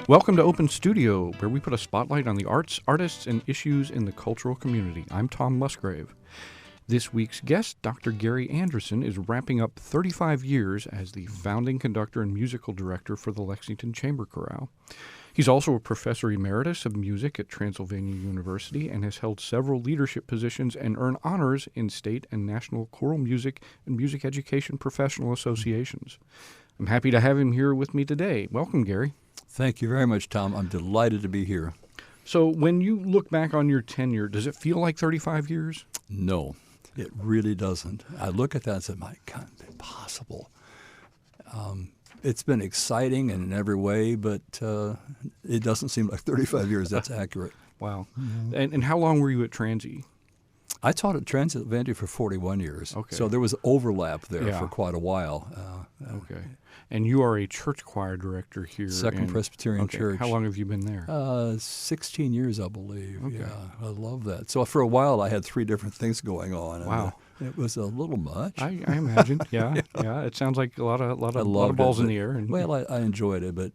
Welcome to Open Studio, where we put a spotlight on the arts, artists, and issues in the cultural community. I'm Tom Musgrave. This week's guest, Dr. Gary Anderson, is wrapping up 35 years as the founding conductor and musical director for the Lexington Chamber Chorale. He's also a professor emeritus of music at Transylvania University and has held several leadership positions and earned honors in state and national choral music and music education professional associations. I'm happy to have him here with me today. Welcome, Gary. Thank you very much, Tom. I'm delighted to be here. So when you look back on your tenure, does it feel like 35 years? No, it really doesn't. I look at that and say, my God, impossible. It's been exciting in every way, but it doesn't seem like 35 years. That's accurate. Wow. Mm-hmm. And how long were you at Transy? I taught at Transylvania for 41 years. Okay. So there was overlap there for quite a while. Okay. And you are a church choir director here. Second Presbyterian Church. How long have you been there? 16 years, I believe. Okay. Yeah, I love that. So for a while, I had 3 different things going on. Wow. And, it was a little much. I imagine. Yeah. It sounds like a lot of balls in the air. And, well, I enjoyed it, but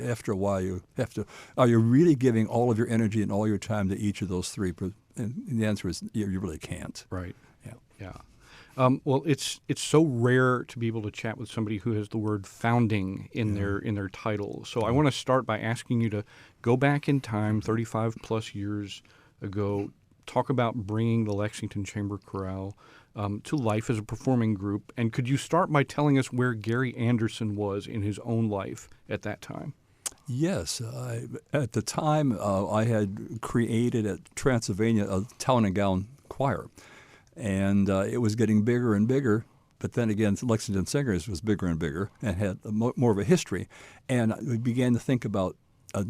after a while, you have to. Are you really giving all of your energy and all your time to each of those 3? And the answer is you really can't. Right. Yeah. Yeah. Well, it's so rare to be able to chat with somebody who has the word founding in their title. So I want to start by asking you to go back in time, 35 plus years ago, talk about bringing the Lexington Chamber Chorale to life as a performing group. And could you start by telling us where Gary Anderson was in his own life at that time? Yes. At the time, I had created at Transylvania a town and gown choir. And it was getting bigger and bigger. But then again, Lexington Singers was bigger and bigger and had more of a history. And we began to think about a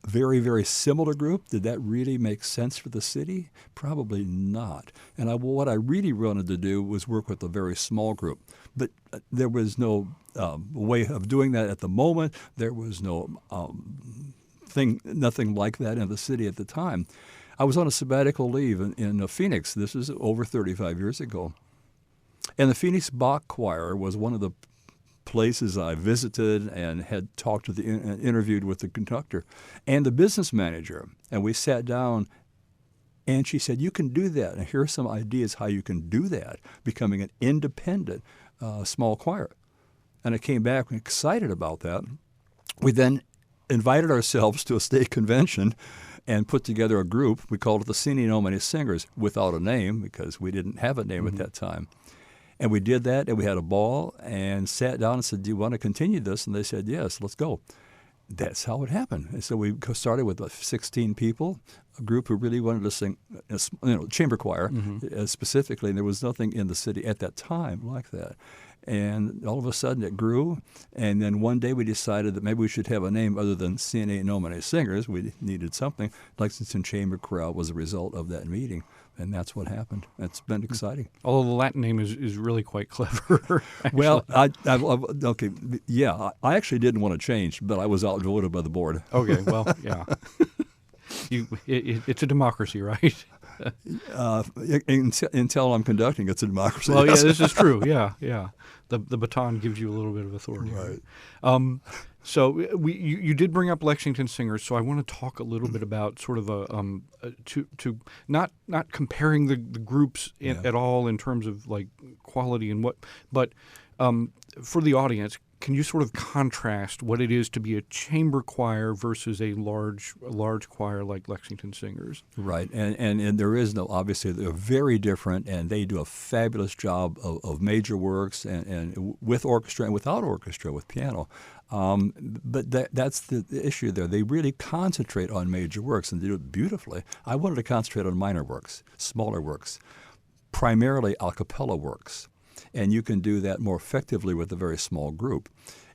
very, very similar group. Did that really make sense for the city? Probably not. And what I really wanted to do was work with a very small group. But there was no way of doing that at the moment. There was no nothing like that in the city at the time. I was on a sabbatical leave in Phoenix. This is over 35 years ago. And the Phoenix Bach Choir was one of the places I visited and had talked to interviewed with the conductor and the business manager. And we sat down, and she said, you can do that. And here are some ideas how you can do that, becoming an independent small choir. And I came back excited about that. We then invited ourselves to a state convention and put together a group. We called it the Sine Nomine Singers, without a name because we didn't have a name at that time. And we did that, and we had a ball and sat down and said, do you want to continue this? And they said, yes, let's go. That's how it happened. And so we started with 16 people, a group who really wanted to sing, chamber choir specifically, and there was nothing in the city at that time like that. And all of a sudden it grew, and then one day we decided that maybe we should have a name other than Sine Nomine Singers. We needed something. Lexington Chamber Chorale was a result of that meeting, and that's what happened. It's been exciting. Although the Latin name is really quite clever. Well, I actually didn't want to change, but I was outvoted by the board. Okay, well, yeah. It's a democracy, right? Until I'm conducting, it's a democracy. Well, yeah, this is true. Yeah. The baton gives you a little bit of authority. Right. So you did bring up Lexington Singers, so I want to talk a little bit about sort of not comparing the groups at all in terms of like quality and what, but for the audience, can you sort of contrast what it is to be a chamber choir versus a large choir like Lexington Singers? Right, and there is no, obviously they're very different, and they do a fabulous job of major works and with orchestra and without orchestra, with piano. But that's the issue there. They really concentrate on major works, and they do it beautifully. I wanted to concentrate on minor works, smaller works, primarily a cappella works. And you can do that more effectively with a very small group.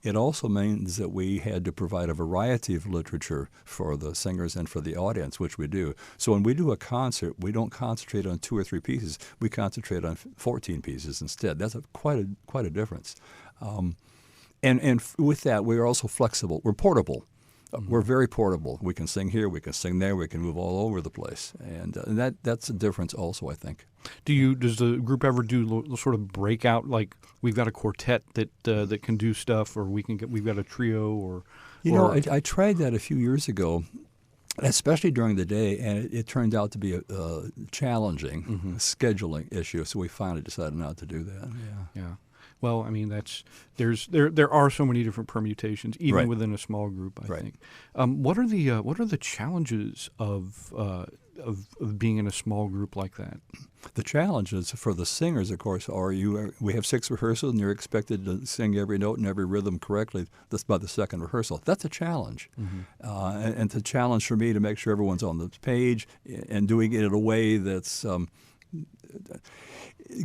It also means that we had to provide a variety of literature for the singers and for the audience, which we do. So when we do a concert, we don't concentrate on 2 or 3 pieces. We concentrate on 14 pieces instead. That's quite a difference. And with that, we're also flexible. We're portable. We're very portable. We can sing here, we can sing there, we can move all over the place. And that's a difference also, I think. Does the group ever do sort of breakout, like we've got a quartet that can do stuff, or we've got a trio, or I tried that a few years ago, especially during the day, and it turned out to be a challenging scheduling issue. So we finally decided not to do that. Yeah. Well, I mean, there are so many different permutations, even Right. within a small group. I Right. think. What are the challenges of being in a small group like that? The challenges for the singers, of course, we have 6 rehearsals, and you're expected to sing every note and every rhythm correctly. That's by the second rehearsal. That's a challenge, and it's a challenge for me to make sure everyone's on the page and doing it in a way that's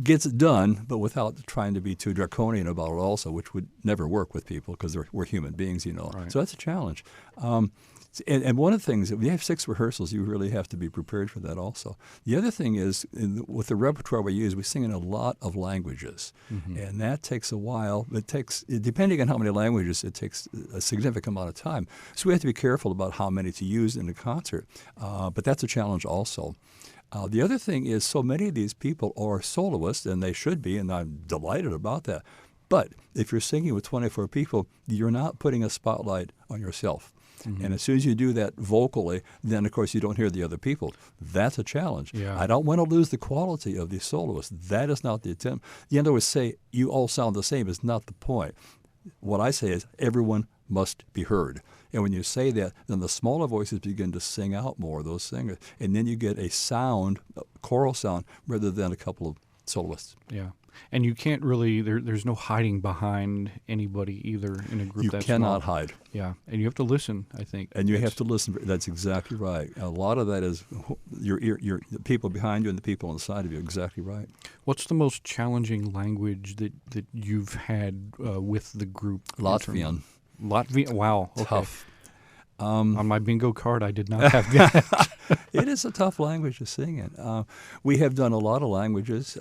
gets it done, but without trying to be too draconian about it also, which would never work with people because we're human beings, Right. So that's a challenge. And one of the things, if you have 6 rehearsals, you really have to be prepared for that also. The other thing is, with the repertoire we use, we sing in a lot of languages, and that takes a while. Depending on how many languages, it takes a significant amount of time. So we have to be careful about how many to use in a concert, but that's a challenge also. The other thing is, so many of these people are soloists, and they should be, and I'm delighted about that. But if you're singing with 24 people, you're not putting a spotlight on yourself. And as soon as you do that vocally, then, of course, you don't hear the other people. That's a challenge. Yeah. I don't want to lose the quality of these soloists. That is not the attempt. The end always say, you all sound the same is not the point. What I say is everyone must be heard. And when you say that, then the smaller voices begin to sing out more, those singers. And then you get a sound, a choral sound, rather than a couple of soloists. Yeah. And you can't really, there's no hiding behind anybody either in a group You that's cannot small. hide. Yeah. And you have to listen, I think. And you have to listen. That's exactly right. A lot of that is the people behind you and the people on the side of you. Exactly right. What's the most challenging language that you've had with the group? Latvian. Latvian? Wow. Okay. Tough. On my bingo card, I did not have that. It is a tough language to sing in. We have done a lot of languages.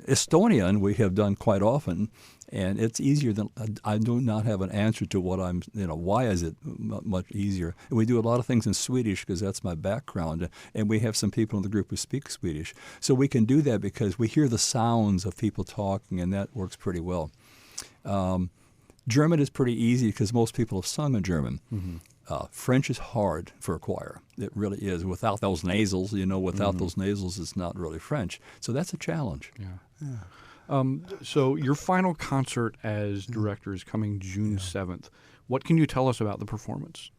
Estonian we have done quite often, and it's easier than I do not have an answer to what why is it much easier? And we do a lot of things in Swedish because that's my background, and we have some people in the group who speak Swedish. So we can do that because we hear the sounds of people talking, and that works pretty well. German is pretty easy because most people have sung in German. French is hard for a choir. It really is. Without those nasals, without those nasals, it's not really French. So that's a challenge. Yeah. So your final concert as director is coming June 7th. What can you tell us about the performance?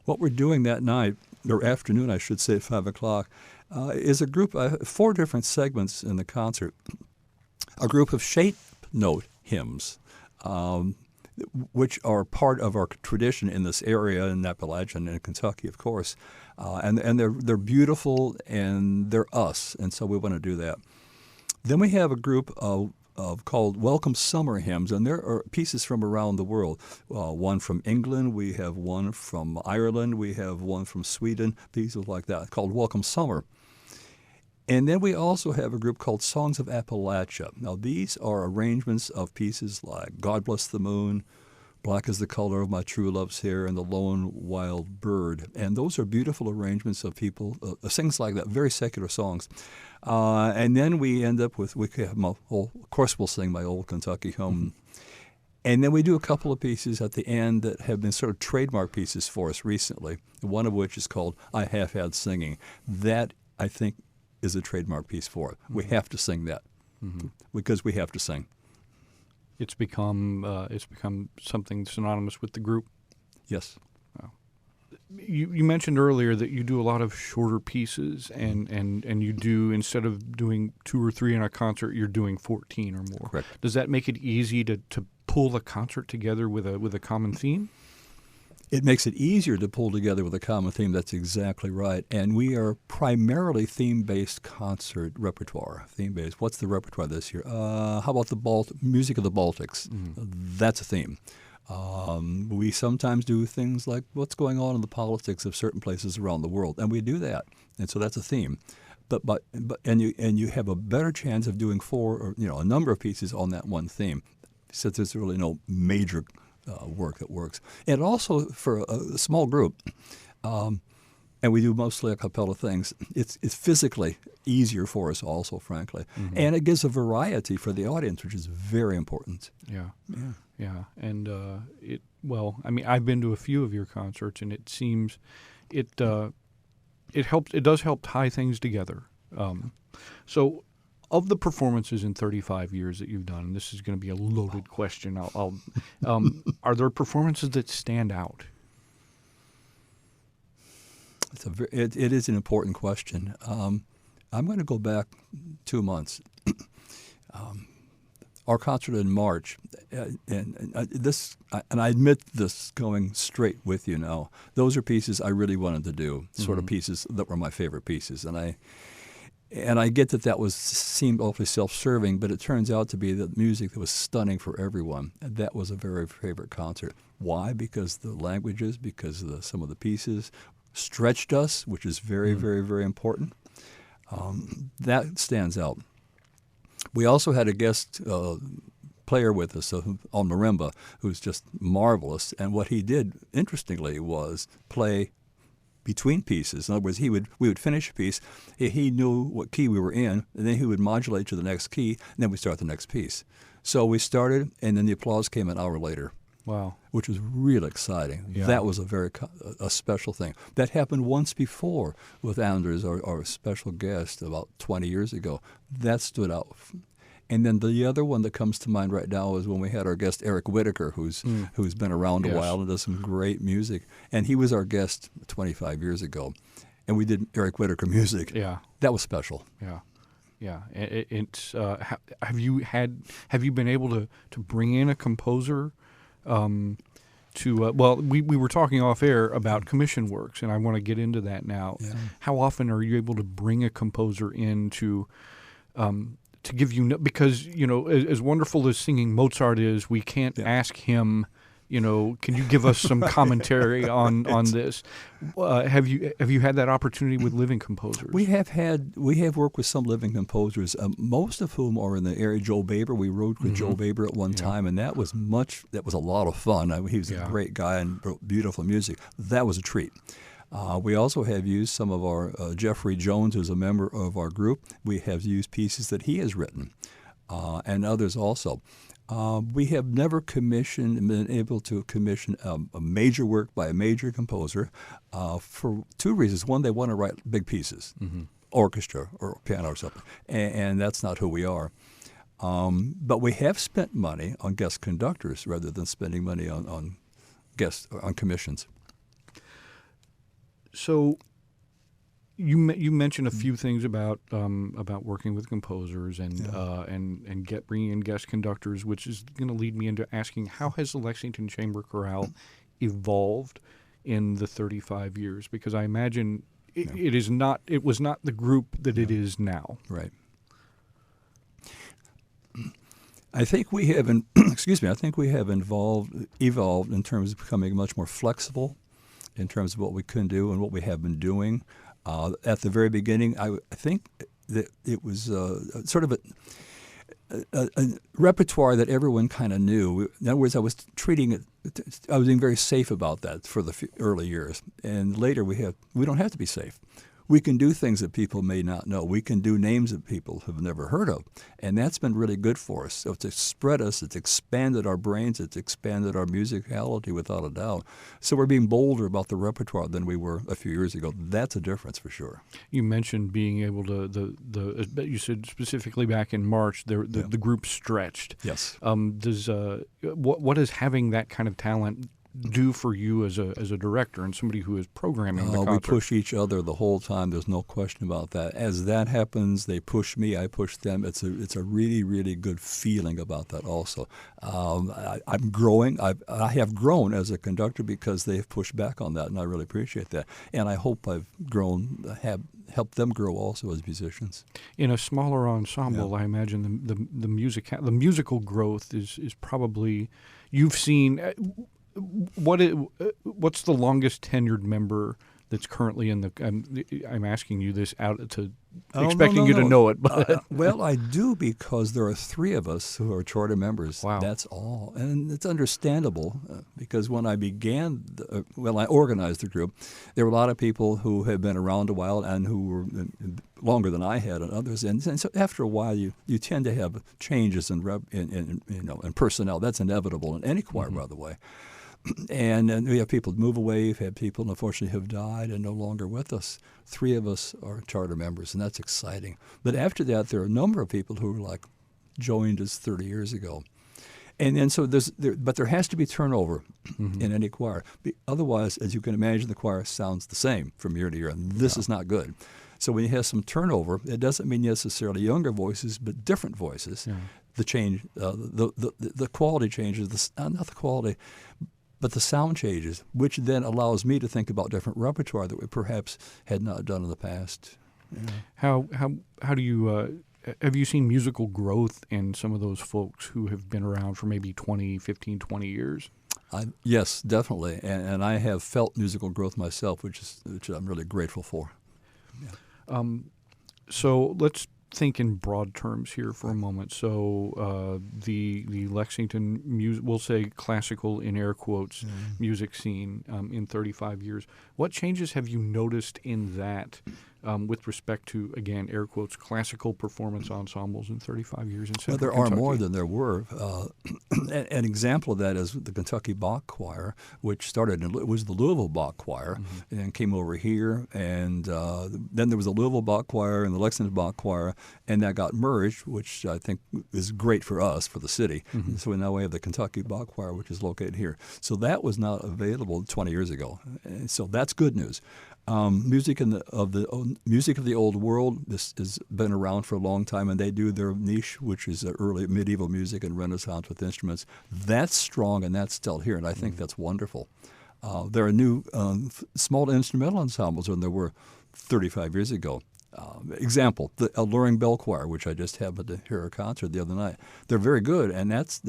What we're doing that night, or afternoon, I should say, at 5 o'clock, is a group, 4 different segments in the concert. A group of shape note hymns, which are part of our tradition in this area, in Appalachian and Kentucky, of course. And they're beautiful, and they're us, and so we want to do that. Then we have a group called Welcome Summer Hymns, and there are pieces from around the world. One from England, we have one from Ireland, we have one from Sweden, pieces like that, called Welcome Summer. And then we also have a group called Songs of Appalachia. Now, these are arrangements of pieces like God Bless the Moon, Black is the Color of My True Love's Hair, and The Lone Wild Bird. And those are beautiful arrangements of people, things like that, very secular songs. And then we end up with, of course we'll sing My Old Kentucky Home. And then we do a couple of pieces at the end that have been sort of trademark pieces for us recently, one of which is called I Have Had Singing. That, I think, is a trademark piece for it. We have to sing that because we have to sing. It's become something synonymous with the group. Yes. Wow. You mentioned earlier that you do a lot of shorter pieces, and you do, instead of doing 2 or 3 in a concert, you're doing 14 or more. Correct. Does that make it easy to pull the concert together with a common theme? It makes it easier to pull together with a common theme. That's exactly right. And we are primarily theme-based concert repertoire. Theme-based. What's the repertoire this year? How about the music of the Baltics? That's a theme. We sometimes do things like what's going on in the politics of certain places around the world, and we do that. And so that's a theme. But you have a better chance of doing 4 or a number of pieces on that one theme, since there's really no major work that works. And also for a small group, and we do mostly a cappella things. It's physically easier for us also, frankly. And it gives a variety for the audience, which is very important. Yeah. And I've been to a few of your concerts, and it seems it helps. It does help tie things together. So, of the performances in 35 years that you've done, and this is going to be a loaded question. Are there performances that stand out? It is an important question. I'm going to go back 2 months. Our concert in March, and I admit this going straight with you now. Those are pieces I really wanted to do, sort of pieces that were my favorite pieces, and I get that seemed awfully self-serving, but it turns out to be the music that was stunning for everyone. And that was a very favorite concert. Why? Because the languages, because some of the pieces stretched us, which is very, very, very important. That stands out. We also had a guest player with us on marimba who's just marvelous. And what he did, interestingly, was play between pieces. In other words, we would finish a piece. He knew what key we were in, and then he would modulate to the next key, and then we start the next piece. So we started, and then the applause came an hour later. Wow. Which was real exciting. Yeah. That was a special thing. That happened once before with Anders, our special guest, about 20 years ago. That stood out. And then the other one that comes to mind right now is when we had our guest Eric Whitaker, who's been around a while and does some great music. And he was our guest 25 years ago. And we did Eric Whitaker music. Yeah. That was special. Yeah. Yeah. Have you been able to bring in a composer we were talking off air about commission works, and I want to get into that now. Yeah. How often are you able to bring a composer in to give you, because, as wonderful as singing Mozart is, we can't ask him, can you give us some commentary on this? Have you had that opportunity with living composers? We have worked with some living composers, most of whom are in the area. Joe Baber, we wrote with Joe Baber at one time, and that was a lot of fun. He was a great guy and wrote beautiful music. That was a treat. We also have used some of our, Jeffrey Jones, who's a member of our group. We have used pieces that he has written, and others also. We have never been able to commission a major work by a major composer for two reasons. One, they want to write big pieces, orchestra or piano or something, and that's not who we are. But we have spent money on guest conductors rather than spending money on commissions. So you mentioned a few things about working with composers and bringing in guest conductors, which is going to lead me into asking, how has the Lexington Chamber Chorale evolved in the 35 years? Because I imagine it was not the group that it is now. Right. I think we have evolved in terms of becoming much more flexible in terms of what we can do and what we have been doing. At the very beginning, I think that it was sort of a repertoire that everyone kind of knew. In other words, I was being very safe about that for the early years. And later we don't have to be safe. We can do things that people may not know. We can do names that people have never heard of. And that's been really good for us. So it's spread us. It's expanded our brains. It's expanded our musicality without a doubt. So we're being bolder about the repertoire than we were a few years ago. That's a difference for sure. You mentioned being able to, you said specifically back in March, the group stretched. Yes. What does having that kind of talent do for you as a director and somebody who is programming the concert? We push each other the whole time. There's no question about that. As that happens, they push me, I push them. It's a really, really good feeling about that also. I'm growing. I have grown as a conductor because they have pushed back on that, and I really appreciate that. And I hope I've have helped them grow also as musicians. In a smaller ensemble, I imagine the musical growth is probably, you've seen. What's the longest tenured member that's currently in the. I'm asking you this out to Oh, expecting you to know it, but well, I do because there are 3 of us who are charter members. Wow. That's all. And it's understandable because when I began, I organized the group, there were a lot of people who had been around a while and who were longer than I had and others. And so after a while, you tend to have changes in personnel. That's inevitable in any choir, by the way. And we have people move away. We've had people, unfortunately, who have died and no longer with us. 3 of us are charter members, and that's exciting. But after that, there are a number of people who were joined us 30 years ago. And then but there has to be turnover in any choir. Otherwise, as you can imagine, the choir sounds the same from year to year, and this is not good. So when you have some turnover, it doesn't mean necessarily younger voices, but different voices. Yeah. The change, the quality changes, not the quality, but the sound changes, which then allows me to think about different repertoire that we perhaps had not done in the past. Yeah. How do you have you seen musical growth in some of those folks who have been around for maybe 15, 20 years? Yes, definitely, and I have felt musical growth myself, which I'm really grateful for. Yeah. So let's think in broad terms here for a moment. So the Lexington we'll say classical in air quotes music scene in 35 years. What changes have you noticed in that with respect to, again, air quotes, classical performance ensembles in 35 years in Central There Kentucky? are more than there were. An example of that is the Kentucky Bach Choir, which it was the Louisville Bach Choir, and came over here. And then there was the Louisville Bach Choir and the Lexington Bach Choir, and that got merged, which I think is great for us, for the city. So now we have the Kentucky Bach Choir, which is located here. So that was not available 20 years ago. And so that's good news. Music of the old world. This has been around for a long time, and they do their niche, which is early medieval music and Renaissance with instruments. That's strong, and that's still here, and I think that's wonderful. There are new small instrumental ensembles than there were 35 years ago. Example: the Alluring Bell Choir, which I just happened to hear a concert the other night. They're very good, and that's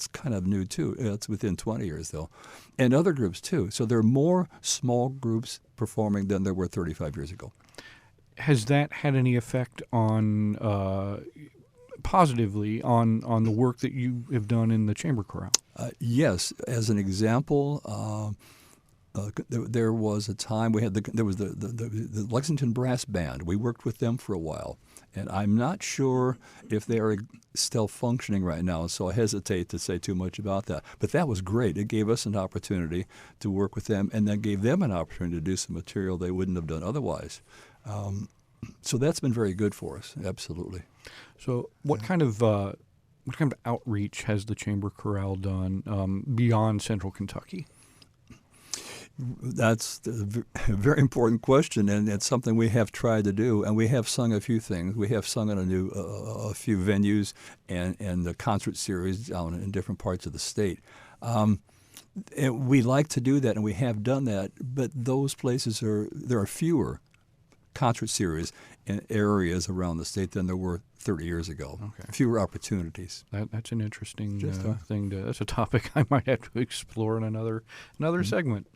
kind of new too. It's within 20 years though, and other groups too. So there are more small groups performing than there were 35 years ago. Has that had any effect on positively on the work that you have done in the chamber chorale? Yes. As an example, there was a time there was the Lexington Brass Band. We worked with them for a while, and I'm not sure if they are still functioning right now, so I hesitate to say too much about that. But that was great. It gave us an opportunity to work with them, and then gave them an opportunity to do some material they wouldn't have done otherwise. So that's been very good for us, absolutely. So what kind of outreach has the chamber chorale done beyond Central Kentucky? That's a very important question, and it's something we have tried to do. And we have sung a few things. We have sung in a few venues and the concert series down in different parts of the state. And we like to do that, and we have done that. But those places there are fewer concert series in areas around the state than there were 30 years ago. Okay. Fewer opportunities. That's an interesting thing. That's a topic I might have to explore in another segment.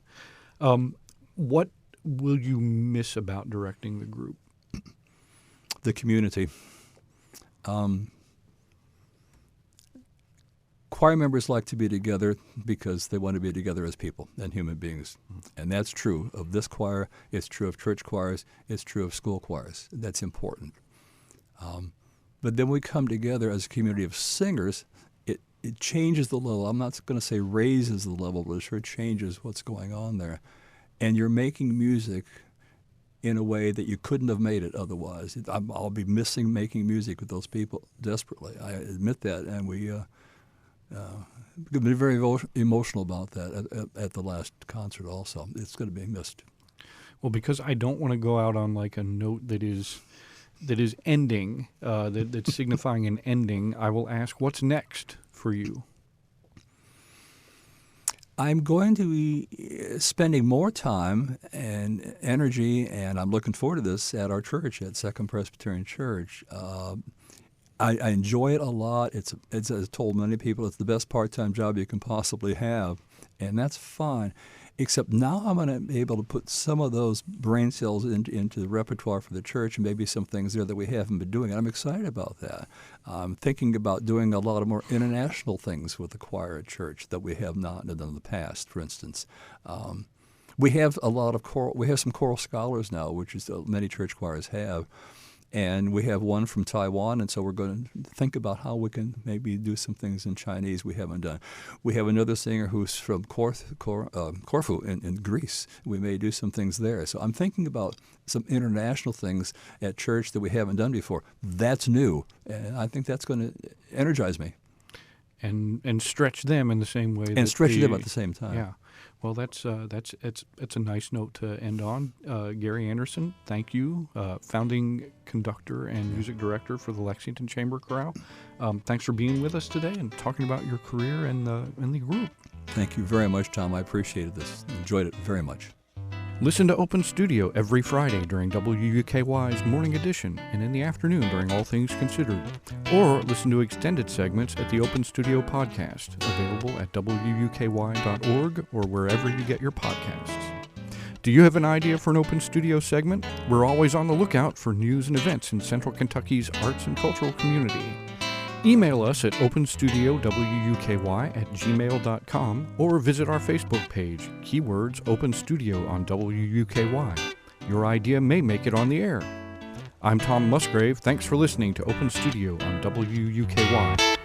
What will you miss about directing the group? The community. Choir members like to be together because they want to be together as people and human beings. And that's true of this choir. It's true of church choirs. It's true of school choirs. That's important. But then we come together as a community of singers. It changes the level. I'm not going to say raises the level, but it sure changes what's going on there. And you're making music in a way that you couldn't have made it otherwise. I'll be missing making music with those people desperately. I admit that, and we've been very emotional about that at the last concert also. It's going to be missed. Well, because I don't want to go out on like a note that is ending, that's signifying an ending, I will ask, what's next for you? I'm going to be spending more time and energy, and I'm looking forward to this, at our church, at Second Presbyterian Church. I enjoy it a lot. It's as I've told many people, it's the best part-time job you can possibly have, and that's fine. Except now I'm going to be able to put some of those brain cells into the repertoire for the church, and maybe some things there that we haven't been doing. And I'm excited about that. I'm thinking about doing a lot of more international things with the choir at church that we have not done in the past, for instance. We have a lot of we have some choral scholars now, which is many church choirs have. And we have one from Taiwan, and so we're going to think about how we can maybe do some things in Chinese we haven't done. We have another singer who's from Corfu in Greece. We may do some things there. So I'm thinking about some international things at church that we haven't done before. That's new, and I think that's going to energize me. And stretch them in the same way. And stretch them at the same time. Yeah. Well, that's a nice note to end on. Gary Anderson, thank you, founding conductor and music director for the Lexington Chamber Chorale. Thanks for being with us today and talking about your career and the group. Thank you very much, Tom. I appreciated this. Enjoyed it very much. Listen to Open Studio every Friday during WUKY's Morning Edition and in the afternoon during All Things Considered. Or listen to extended segments at the Open Studio Podcast, available at WUKY.org or wherever you get your podcasts. Do you have an idea for an Open Studio segment? We're always on the lookout for news and events in Central Kentucky's arts and cultural community. Email us at openstudiowuky@gmail.com or visit our Facebook page, keywords Open Studio on WUKY. Your idea may make it on the air. I'm Tom Musgrave. Thanks for listening to Open Studio on WUKY.